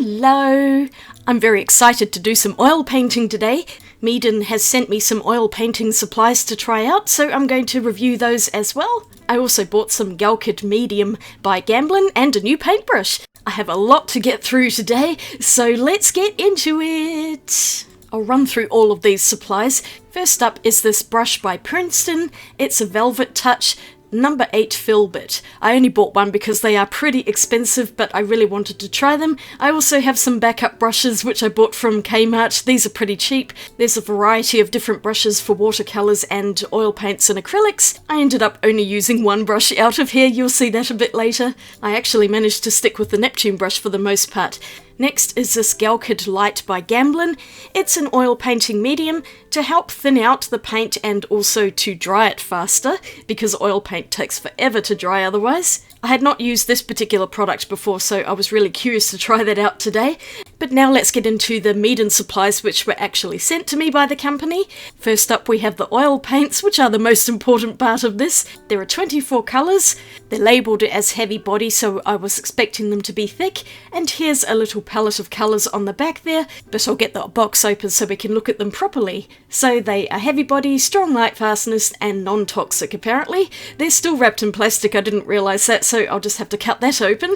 Hello! I'm very excited to do some oil painting today. Meeden has sent me some oil painting supplies to try out, so I'm going to review those as well. I also bought some Galkyd Medium by Gamblin and a new paintbrush. I have a lot to get through today, so let's get into it! I'll run through all of these supplies. First up is this brush by Princeton. It's a Velvet Touch number 8 fill bit. I only bought one because they are pretty expensive, but I really wanted to try them. I also have some backup brushes which I bought from Kmart. These are pretty cheap. There's a variety of different brushes for watercolours and oil paints and acrylics. I ended up only using one brush out of here. You'll see that a bit later. I actually managed to stick with the Neptune brush for the most part. Next is this Galkyd Lite by Gamblin. It's an oil painting medium to help thin out the paint and also to dry it faster, because oil paint takes forever to dry otherwise. I had not used this particular product before, so I was really curious to try that out today. But now let's get into the Meeden supplies which were actually sent to me by the company. First up we have the oil paints, which are the most important part of this. There are 24 colours. They're labelled as heavy body, so I was expecting them to be thick. And here's a little palette of colours on the back there, but I'll get the box open so we can look at them properly. So they are heavy body, strong light fastness, and non-toxic apparently. They're still wrapped in plastic, I didn't realise that, so I'll just have to cut that open.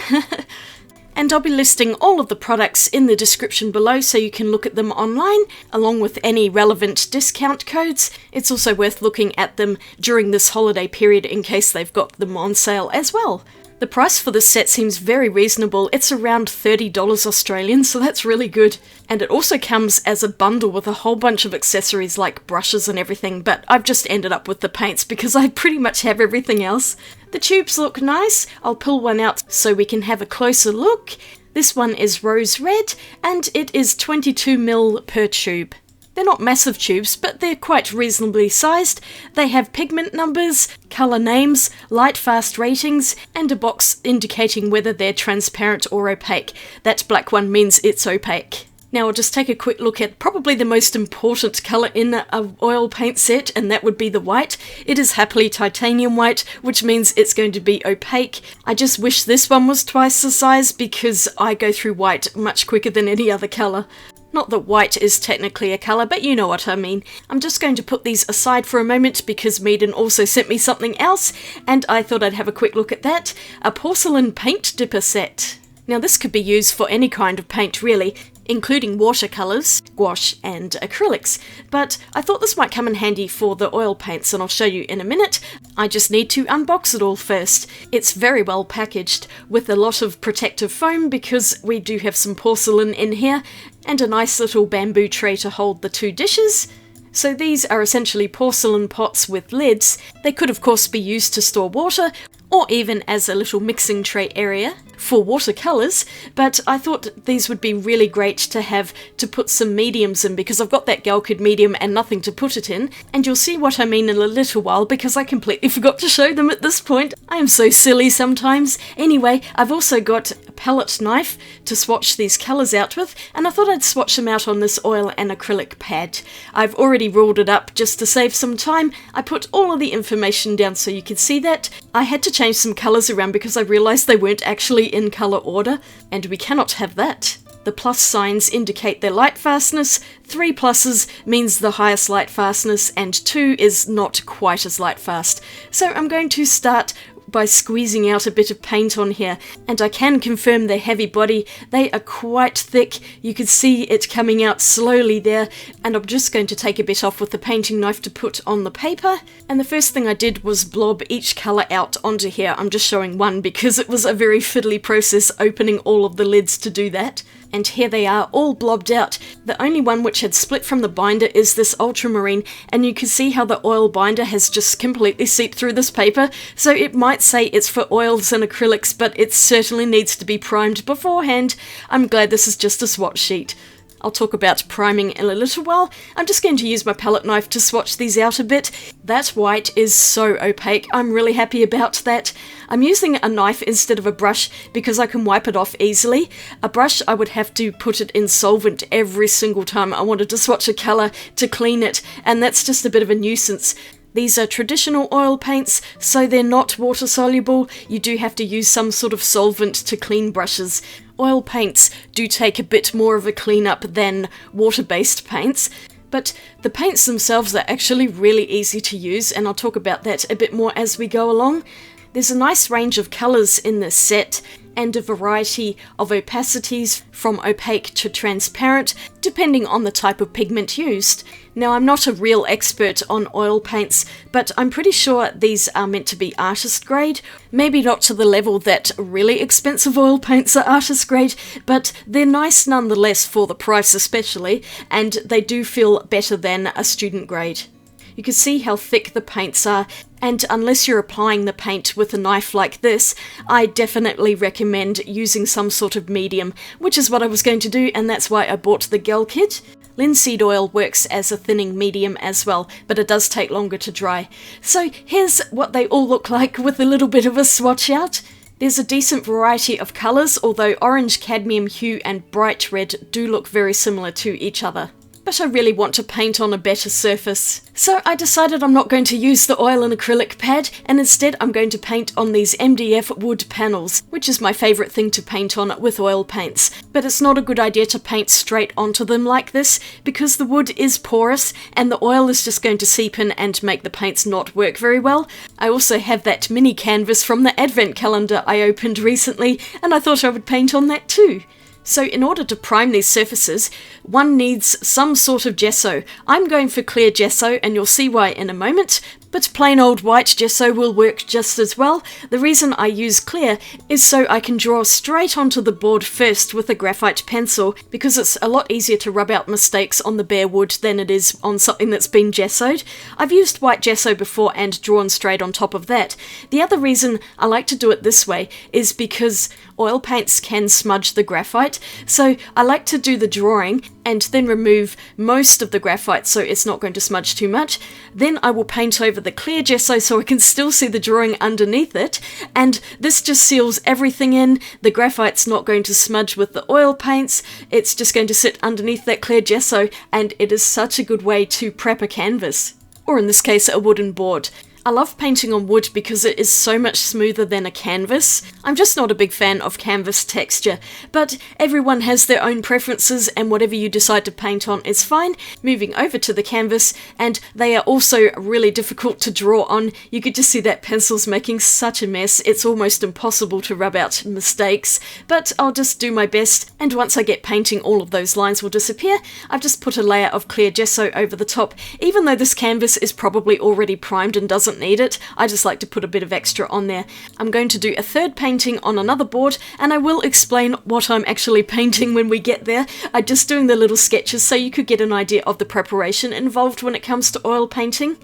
And I'll be listing all of the products in the description below so you can look at them online, along with any relevant discount codes. It's also worth looking at them during this holiday period in case they've got them on sale as well. The price for this set seems very reasonable. It's around $30 Australian, so that's really good. And it also comes as a bundle with a whole bunch of accessories like brushes and everything, but I've just ended up with the paints because I pretty much have everything else. The tubes look nice. I'll pull one out so we can have a closer look. This one is rose red, and it is 22ml per tube. They're not massive tubes, but they're quite reasonably sized. They have pigment numbers, colour names, light fast ratings, and a box indicating whether they're transparent or opaque. That black one means it's opaque. Now I'll just take a quick look at probably the most important colour in an oil paint set, and that would be the white. It is happily titanium white, which means it's going to be opaque. I just wish this one was twice the size because I go through white much quicker than any other colour. Not that white is technically a colour, but you know what I mean. I'm just going to put these aside for a moment because Meeden also sent me something else, and I thought I'd have a quick look at that. A porcelain paint dipper set. Now this could be used for any kind of paint really, including watercolours, gouache and acrylics, but I thought this might come in handy for the oil paints, and I'll show you in a minute. I just need to unbox it all first. It's very well packaged with a lot of protective foam because we do have some porcelain in here, and a nice little bamboo tray to hold the 2 dishes. So these are essentially porcelain pots with lids. They could of course be used to store water, or even as a little mixing tray area for watercolours, but I thought these would be really great to have to put some mediums in because I've got that Galkyd medium and nothing to put it in, and you'll see what I mean in a little while because I completely forgot to show them at this point. I am so silly sometimes. Anyway, I've also got a palette knife to swatch these colours out with, and I thought I'd swatch them out on this oil and acrylic pad. I've already ruled it up just to save some time. I put all of the information down so you can see that. I had to change some colours around because I realised they weren't actually in colour order, and we cannot have that. The plus signs indicate their light fastness, 3 pluses means the highest light fastness, and 2 is not quite as light fast. So I'm going to start by squeezing out a bit of paint on here, and I can confirm they're heavy body. They are quite thick. You can see it coming out slowly there, and I'm just going to take a bit off with the painting knife to put on the paper. And the first thing I did was blob each colour out onto here. I'm just showing one because it was a very fiddly process opening all of the lids to do that. And here they are all blobbed out. The only one which had split from the binder is this ultramarine, and you can see how the oil binder has just completely seeped through this paper, so it might say it's for oils and acrylics, but it certainly needs to be primed beforehand. I'm glad this is just a swatch sheet. I'll talk about priming in a little while. I'm just going to use my palette knife to swatch these out a bit. That white is so opaque. I'm really happy about that. I'm using a knife instead of a brush because I can wipe it off easily. A brush, I would have to put it in solvent every single time I wanted to swatch a colour to clean it, and that's just a bit of a nuisance. These are traditional oil paints, so they're not water soluble. You do have to use some sort of solvent to clean brushes. Oil paints do take a bit more of a cleanup than water-based paints, but the paints themselves are actually really easy to use, and I'll talk about that a bit more as we go along. There's a nice range of colours in this set, and a variety of opacities from opaque to transparent, depending on the type of pigment used. Now, I'm not a real expert on oil paints, but I'm pretty sure these are meant to be artist grade. Maybe not to the level that really expensive oil paints are artist grade, but they're nice nonetheless for the price especially, and they do feel better than a student grade. You can see how thick the paints are, and unless you're applying the paint with a knife like this, I definitely recommend using some sort of medium, which is what I was going to do, and that's why I bought the Galkyd. Linseed oil works as a thinning medium as well, but it does take longer to dry. So here's what they all look like with a little bit of a swatch out. There's a decent variety of colours, although orange, cadmium hue and bright red do look very similar to each other. But I really want to paint on a better surface. So I decided I'm not going to use the oil and acrylic pad, and instead I'm going to paint on these MDF wood panels, which is my favourite thing to paint on with oil paints. But it's not a good idea to paint straight onto them like this, because the wood is porous and the oil is just going to seep in and make the paints not work very well. I also have that mini canvas from the advent calendar I opened recently, and I thought I would paint on that too. So in order to prime these surfaces, one needs some sort of gesso. I'm going for clear gesso, and you'll see why in a moment, but plain old white gesso will work just as well. The reason I use clear is so I can draw straight onto the board first with a graphite pencil, because it's a lot easier to rub out mistakes on the bare wood than it is on something that's been gessoed. I've used white gesso before and drawn straight on top of that. The other reason I like to do it this way is because oil paints can smudge the graphite, so I like to do the drawing and then remove most of the graphite so it's not going to smudge too much. Then I will paint over the clear gesso so I can still see the drawing underneath it, and this just seals everything in. The graphite's not going to smudge with the oil paints, it's just going to sit underneath that clear gesso, and it is such a good way to prep a canvas, or in this case a wooden board. I love painting on wood because it is so much smoother than a canvas. I'm just not a big fan of canvas texture, but everyone has their own preferences, and whatever you decide to paint on is fine. Moving over to the canvas, and they are also really difficult to draw on. You could just see that pencil's making such a mess, it's almost impossible to rub out mistakes, but I'll just do my best, and once I get painting all of those lines will disappear. I've just put a layer of clear gesso over the top. Even though this canvas is probably already primed and doesn't need it, I just like to put a bit of extra on there. I'm going to do a third painting on another board, and I will explain what I'm actually painting when we get there. I'm just doing the little sketches so you could get an idea of the preparation involved when it comes to oil painting.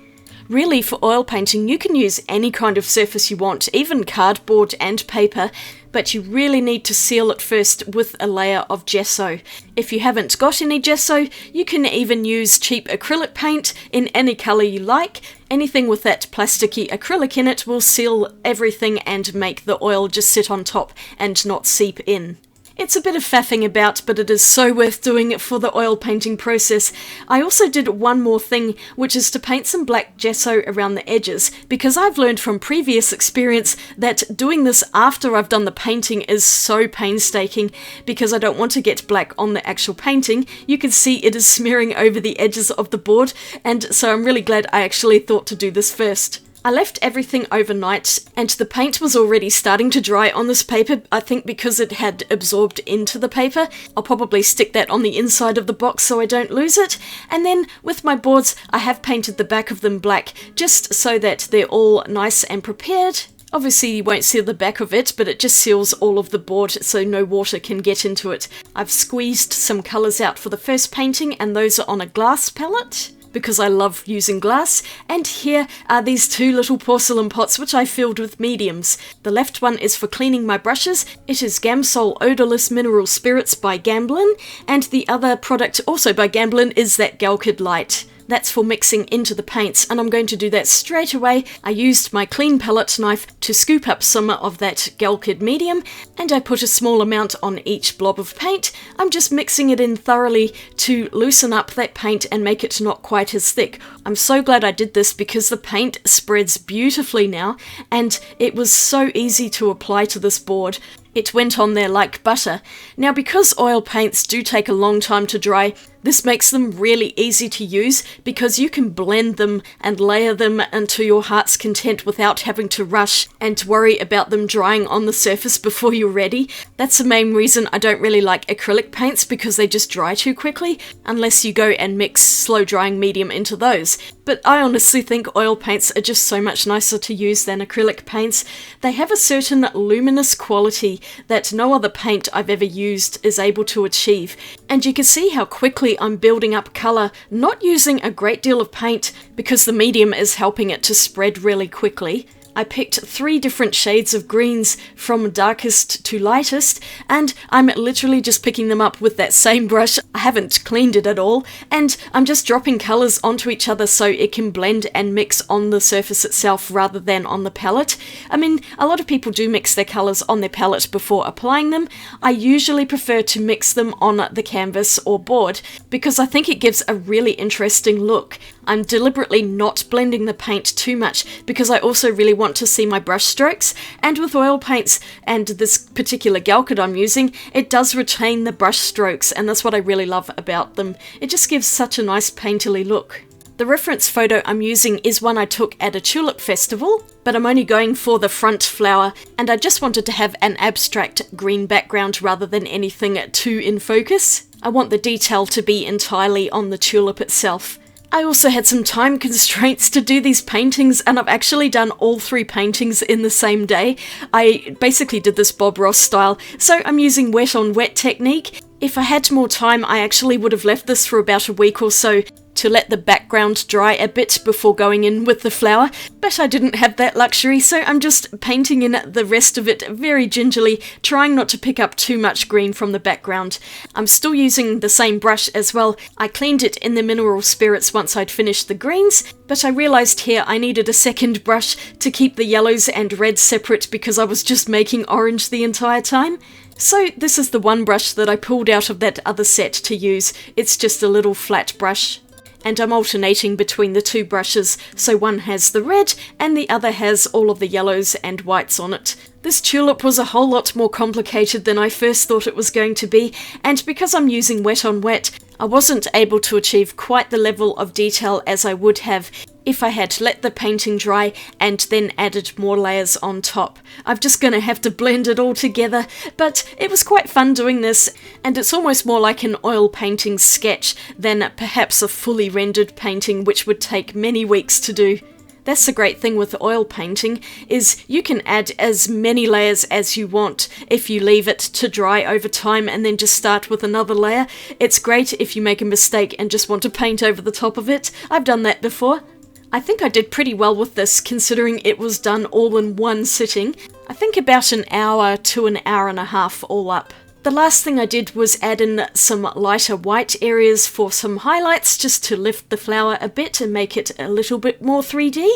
Really, for oil painting, you can use any kind of surface you want, even cardboard and paper, but you really need to seal it first with a layer of gesso. If you haven't got any gesso, you can even use cheap acrylic paint in any colour you like. Anything with that plasticky acrylic in it will seal everything and make the oil just sit on top and not seep in. It's a bit of faffing about, but it is so worth doing it for the oil painting process. I also did one more thing, which is to paint some black gesso around the edges, because I've learned from previous experience that doing this after I've done the painting is so painstaking, because I don't want to get black on the actual painting. You can see it is smearing over the edges of the board, and so I'm really glad I actually thought to do this first. I left everything overnight, and the paint was already starting to dry on this paper, I think because it had absorbed into the paper. I'll probably stick that on the inside of the box so I don't lose it. And then with my boards, I have painted the back of them black, just so that they're all nice and prepared. Obviously you won't see the back of it, but it just seals all of the board so no water can get into it. I've squeezed some colours out for the first painting, and those are on a glass palette, because I love using glass, and here are these two little porcelain pots which I filled with mediums. The left one is for cleaning my brushes. It is Gamsol Odorless Mineral Spirits by Gamblin, and the other product also by Gamblin is that Galkyd Lite. That's for mixing into the paints, and I'm going to do that straight away. I used my clean palette knife to scoop up some of that Galkyd medium, and I put a small amount on each blob of paint. I'm just mixing it in thoroughly to loosen up that paint and make it not quite as thick. I'm so glad I did this because the paint spreads beautifully now, and it was so easy to apply to this board. It went on there like butter. Now, because oil paints do take a long time to dry, this makes them really easy to use because you can blend them and layer them unto your heart's content without having to rush and worry about them drying on the surface before you're ready. That's the main reason I don't really like acrylic paints, because they just dry too quickly unless you go and mix slow drying medium into those. But I honestly think oil paints are just so much nicer to use than acrylic paints. They have a certain luminous quality that no other paint I've ever used is able to achieve. And you can see how quickly I'm building up colour, not using a great deal of paint because the medium is helping it to spread really quickly. I picked 3 different shades of greens from darkest to lightest, and I'm literally just picking them up with that same brush. I haven't cleaned it at all, and I'm just dropping colours onto each other so it can blend and mix on the surface itself rather than on the palette. I mean, a lot of people do mix their colours on their palette before applying them. I usually prefer to mix them on the canvas or board because I think it gives a really interesting look. I'm deliberately not blending the paint too much because I also really want to see my brush strokes, and with oil paints and this particular Galkyd I'm using, it does retain the brush strokes, and that's what I really love about them. It just gives such a nice painterly look. The reference photo I'm using is one I took at a tulip festival, but I'm only going for the front flower, and I just wanted to have an abstract green background rather than anything too in focus. I want the detail to be entirely on the tulip itself. I also had some time constraints to do these paintings, and I've actually done all 3 paintings in the same day. I basically did this Bob Ross style, so I'm using wet on wet technique. If I had more time, I actually would have left this for about a week or so to let the background dry a bit before going in with the flower, but I didn't have that luxury, so I'm just painting in the rest of it very gingerly, trying not to pick up too much green from the background. I'm still using the same brush as well. I cleaned it in the mineral spirits once I'd finished the greens, but I realised here I needed a second brush to keep the yellows and reds separate because I was just making orange the entire time. So this is the one brush that I pulled out of that other set to use. It's just a little flat brush. And I'm alternating between the 2 brushes, so one has the red and the other has all of the yellows and whites on it. This tulip was a whole lot more complicated than I first thought it was going to be, and because I'm using wet on wet, I wasn't able to achieve quite the level of detail as I would have if I had let the painting dry and then added more layers on top. I'm just gonna have to blend it all together, but it was quite fun doing this, and it's almost more like an oil painting sketch than perhaps a fully rendered painting, which would take many weeks to do. That's the great thing with oil painting, is you can add as many layers as you want if you leave it to dry over time and then just start with another layer. It's great if you make a mistake and just want to paint over the top of it. I've done that before. I think I did pretty well with this considering it was done all in one sitting. I think about an hour to an hour and a half all up. The last thing I did was add in some lighter white areas for some highlights just to lift the flower a bit and make it a little bit more 3D.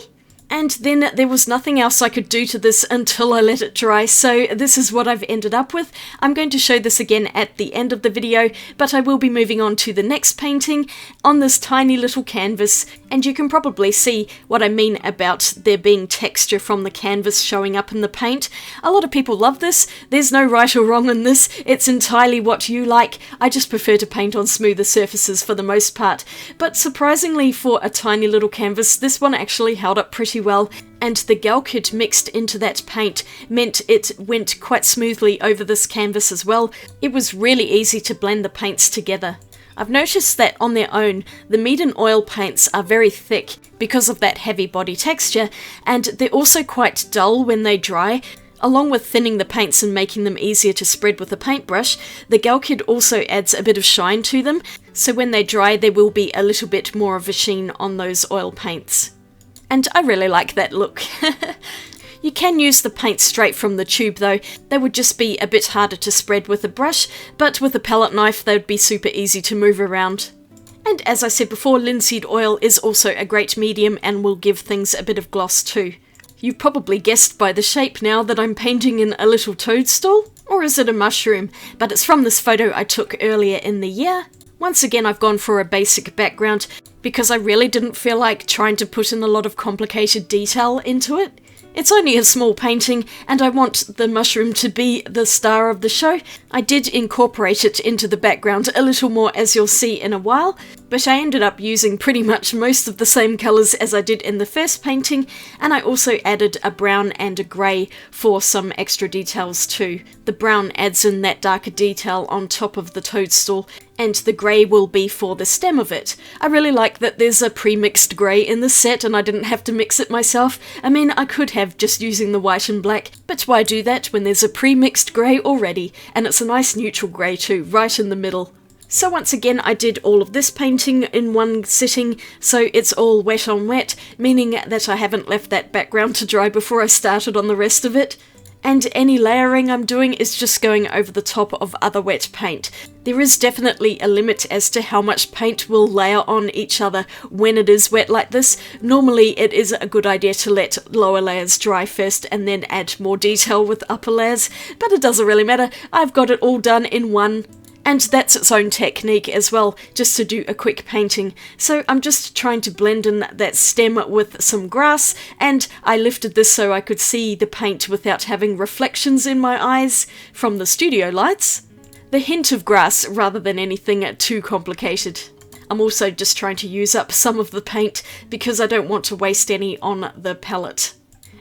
And then there was nothing else I could do to this until I let it dry, so this is what I've ended up with. I'm going to show this again at the end of the video, but I will be moving on to the next painting on this tiny little canvas, and you can probably see what I mean about there being texture from the canvas showing up in the paint. A lot of people love this. There's no right or wrong in this. It's entirely what you like. I just prefer to paint on smoother surfaces for the most part, but surprisingly for a tiny little canvas, this one actually held up pretty well, and the Galkyd mixed into that paint meant it went quite smoothly over this canvas as well. It was really easy to blend the paints together. I've noticed that on their own, the Meeden oil paints are very thick because of that heavy body texture, and they're also quite dull when they dry. Along with thinning the paints and making them easier to spread with a paintbrush, the Galkyd also adds a bit of shine to them, so when they dry there will be a little bit more of a sheen on those oil paints. And I really like that look. You can use the paint straight from the tube though. They would just be a bit harder to spread with a brush, but with a palette knife they would be super easy to move around. And as I said before, linseed oil is also a great medium and will give things a bit of gloss too. You've probably guessed by the shape now that I'm painting in a little toadstool, or is it a mushroom? But it's from this photo I took earlier in the year. Once again I've gone for a basic background because I really didn't feel like trying to put in a lot of complicated detail into it. It's only a small painting, and I want the mushroom to be the star of the show. I did incorporate it into the background a little more, as you'll see in a while, but I ended up using pretty much most of the same colours as I did in the first painting, and I also added a brown and a grey for some extra details too. The brown adds in that darker detail on top of the toadstool, and the grey will be for the stem of it. I really like that there's a pre-mixed grey in the set and I didn't have to mix it myself. I mean, I could have just using the white and black, but why do that when there's a pre-mixed grey already? And it's a nice neutral grey too, right in the middle. So once again, I did all of this painting in one sitting, so it's all wet on wet, meaning that I haven't left that background to dry before I started on the rest of it. And any layering I'm doing is just going over the top of other wet paint. There is definitely a limit as to how much paint will layer on each other when it is wet like this. Normally it is a good idea to let lower layers dry first and then add more detail with upper layers, but it doesn't really matter. I've got it all done in one. And that's its own technique as well, just to do a quick painting. So I'm just trying to blend in that stem with some grass, and I lifted this so I could see the paint without having reflections in my eyes from the studio lights. The hint of grass rather than anything too complicated. I'm also just trying to use up some of the paint because I don't want to waste any on the palette.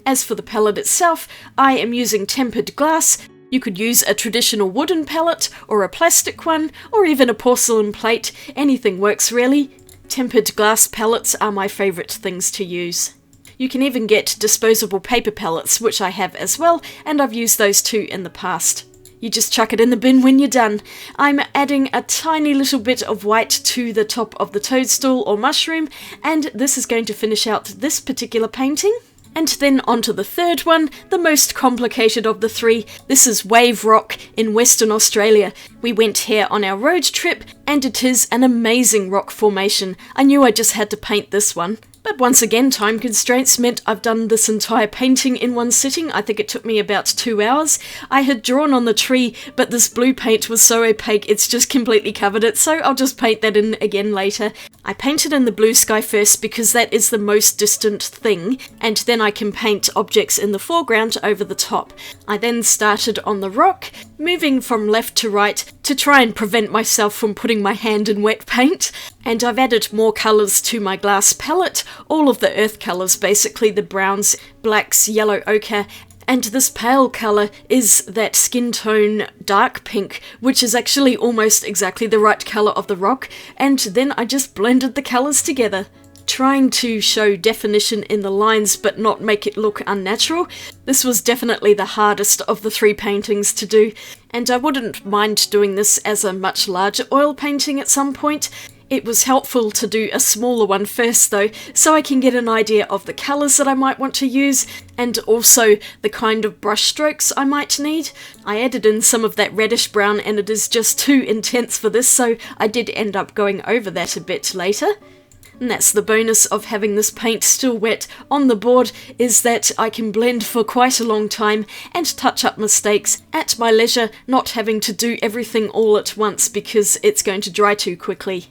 As for the palette itself, I am using tempered glass. You could use a traditional wooden palette, or a plastic one, or even a porcelain plate. Anything works really. Tempered glass palettes are my favourite things to use. You can even get disposable paper palettes, which I have as well, and I've used those too in the past. You just chuck it in the bin when you're done. I'm adding a tiny little bit of white to the top of the toadstool or mushroom, and this is going to finish out this particular painting. And then onto the third one, the most complicated of the three. This is Wave Rock in Western Australia. We went here on our road trip, and it is an amazing rock formation. I knew I just had to paint this one. But once again, time constraints meant I've done this entire painting in one sitting. I think it took me about 2 hours. I had drawn on the tree, but this blue paint was so opaque it's just completely covered it, so I'll just paint that in again later. I painted in the blue sky first because that is the most distant thing, and then I can paint objects in the foreground over the top. I then started on the rock, moving from left to right to try and prevent myself from putting my hand in wet paint. And I've added more colours to my glass palette, all of the earth colours, basically the browns, blacks, yellow ochre, and this pale colour is that skin tone dark pink, which is actually almost exactly the right colour of the rock, and then I just blended the colours together. Trying to show definition in the lines but not make it look unnatural. This was definitely the hardest of the three paintings to do, and I wouldn't mind doing this as a much larger oil painting at some point. It was helpful to do a smaller one first though, so I can get an idea of the colours that I might want to use, and also the kind of brush strokes I might need. I added in some of that reddish brown and it is just too intense for this, so I did end up going over that a bit later. And that's the bonus of having this paint still wet on the board, is that I can blend for quite a long time and touch up mistakes at my leisure, not having to do everything all at once because it's going to dry too quickly.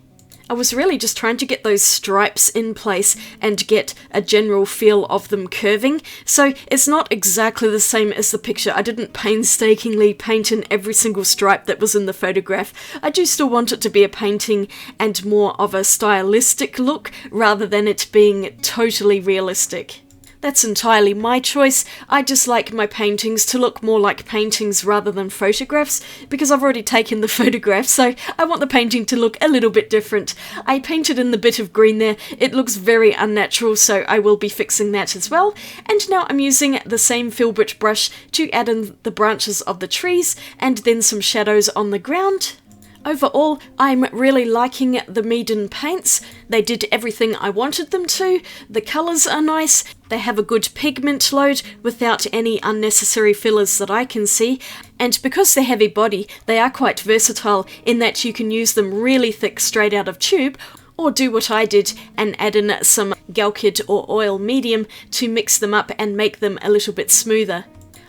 I was really just trying to get those stripes in place and get a general feel of them curving, so it's not exactly the same as the picture. I didn't painstakingly paint in every single stripe that was in the photograph. I do still want it to be a painting and more of a stylistic look rather than it being totally realistic. That's entirely my choice. I just like my paintings to look more like paintings rather than photographs, because I've already taken the photograph, so I want the painting to look a little bit different. I painted in the bit of green there. It looks very unnatural, so I will be fixing that as well. And now I'm using the same filbert brush to add in the branches of the trees and then some shadows on the ground. Overall, I'm really liking the Meeden paints. They did everything I wanted them to. The colours are nice. They have a good pigment load without any unnecessary fillers that I can see. And because they're heavy body, they are quite versatile in that you can use them really thick straight out of tube, or do what I did and add in some Galkyd or oil medium to mix them up and make them a little bit smoother.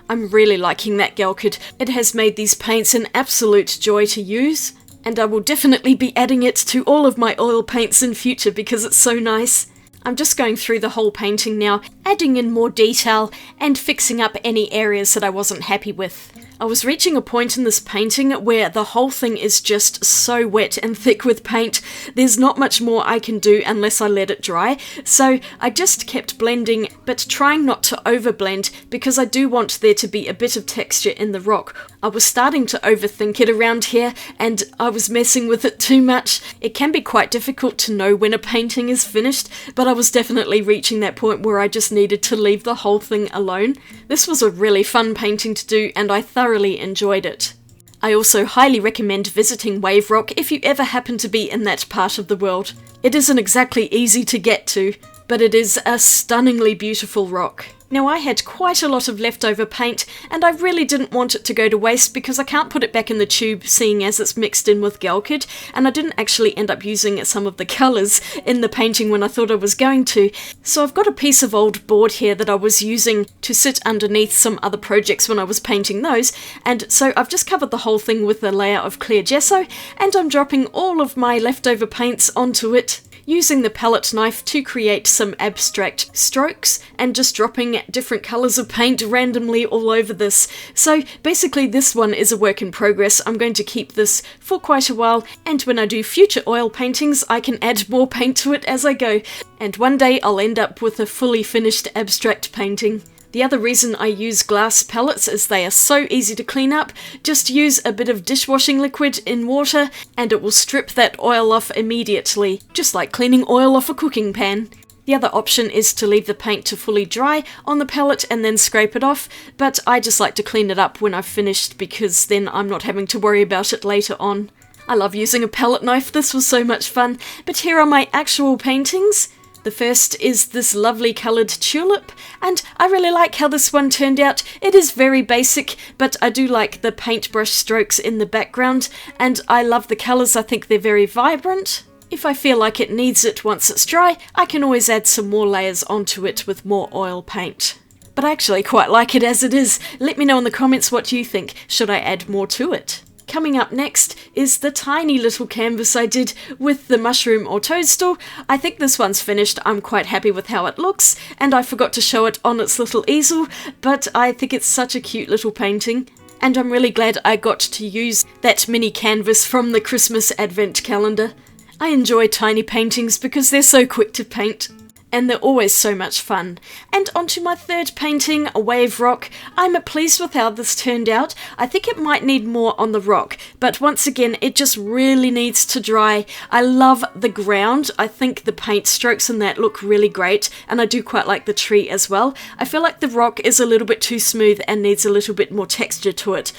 I'm really liking that Galkyd. It has made these paints an absolute joy to use. And I will definitely be adding it to all of my oil paints in future because it's so nice. I'm just going through the whole painting now, adding in more detail and fixing up any areas that I wasn't happy with. I was reaching a point in this painting where the whole thing is just so wet and thick with paint. There's not much more I can do unless I let it dry, so I just kept blending, but trying not to overblend because I do want there to be a bit of texture in the rock. I was starting to overthink it around here and I was messing with it too much. It can be quite difficult to know when a painting is finished, but I was definitely reaching that point where I just needed to leave the whole thing alone. This was a really fun painting to do and I thoroughly enjoyed it. I also highly recommend visiting Wave Rock if you ever happen to be in that part of the world. It isn't exactly easy to get to, but it is a stunningly beautiful rock. Now I had quite a lot of leftover paint and I really didn't want it to go to waste because I can't put it back in the tube seeing as it's mixed in with Galkyd, and I didn't actually end up using some of the colours in the painting when I thought I was going to. So I've got a piece of old board here that I was using to sit underneath some other projects when I was painting those, and so I've just covered the whole thing with a layer of clear gesso and I'm dropping all of my leftover paints onto it, using the palette knife to create some abstract strokes and just dropping different colours of paint randomly all over this. So basically this one is a work in progress. I'm going to keep this for quite a while, and when I do future oil paintings I can add more paint to it as I go, and one day I'll end up with a fully finished abstract painting. The other reason I use glass palettes is they are so easy to clean up. Just use a bit of dishwashing liquid in water and it will strip that oil off immediately, just like cleaning oil off a cooking pan. The other option is to leave the paint to fully dry on the palette and then scrape it off, but I just like to clean it up when I've finished because then I'm not having to worry about it later on. I love using a palette knife, this was so much fun, but here are my actual paintings. The first is this lovely coloured tulip, and I really like how this one turned out. It is very basic, but I do like the paintbrush strokes in the background, and I love the colours. I think they're very vibrant. If I feel like it needs it once it's dry, I can always add some more layers onto it with more oil paint. But I actually quite like it as it is. Let me know in the comments what you think. Should I add more to it? Coming up next is the tiny little canvas I did with the mushroom or toadstool. I think this one's finished. I'm quite happy with how it looks, and I forgot to show it on its little easel, but I think it's such a cute little painting. And I'm really glad I got to use that mini canvas from the Christmas Advent calendar. I enjoy tiny paintings because they're so quick to paint, and they're always so much fun. And onto my third painting, a Wave Rock. I'm pleased with how this turned out. I think it might need more on the rock, but once again, it just really needs to dry. I love the ground. I think the paint strokes in that look really great, and I do quite like the tree as well. I feel like the rock is a little bit too smooth and needs a little bit more texture to it.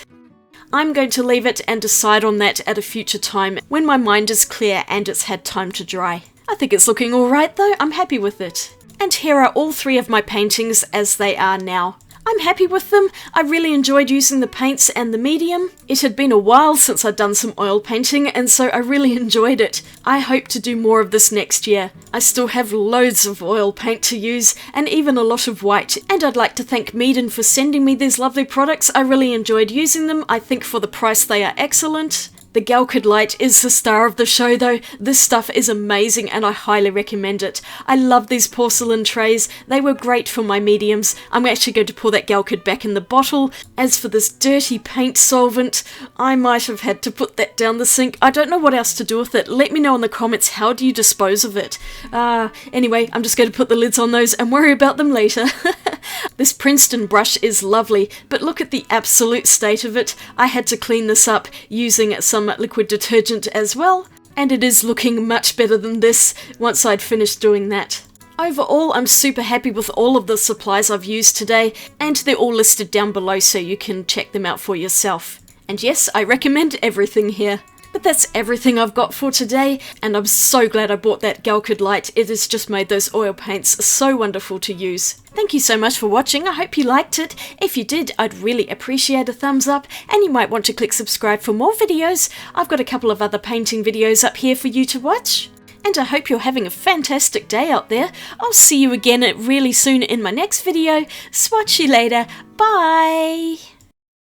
I'm going to leave it and decide on that at a future time when my mind is clear and it's had time to dry. I think it's looking alright though, I'm happy with it. And here are all three of my paintings as they are now. I'm happy with them. I really enjoyed using the paints and the medium. It had been a while since I'd done some oil painting, and so I really enjoyed it. I hope to do more of this next year. I still have loads of oil paint to use, and even a lot of white, and I'd like to thank Meeden for sending me these lovely products. I really enjoyed using them. I think for the price they are excellent. The Galkyd Lite is the star of the show though. This stuff is amazing and I highly recommend it. I love these porcelain trays. They were great for my mediums. I'm actually going to pour that Galkyd back in the bottle. As for this dirty paint solvent, I might have had to put that down the sink. I don't know what else to do with it. Let me know in the comments, how do you dispose of it? Anyway, I'm just going to put the lids on those and worry about them later. This Princeton brush is lovely, but look at the absolute state of it. I had to clean this up using some liquid detergent as well, and it is looking much better than this once I'd finished doing that. Overall, I'm super happy with all of the supplies I've used today, and they're all listed down below so you can check them out for yourself. And yes, I recommend everything here. But that's everything I've got for today, and I'm so glad I bought that Galkyd Lite. It has just made those oil paints so wonderful to use. Thank you so much for watching. I hope you liked it. If you did, I'd really appreciate a thumbs up, and you might want to click subscribe for more videos. I've got a couple of other painting videos up here for you to watch. And I hope you're having a fantastic day out there. I'll see you again really soon in my next video. Swatch you later. Bye!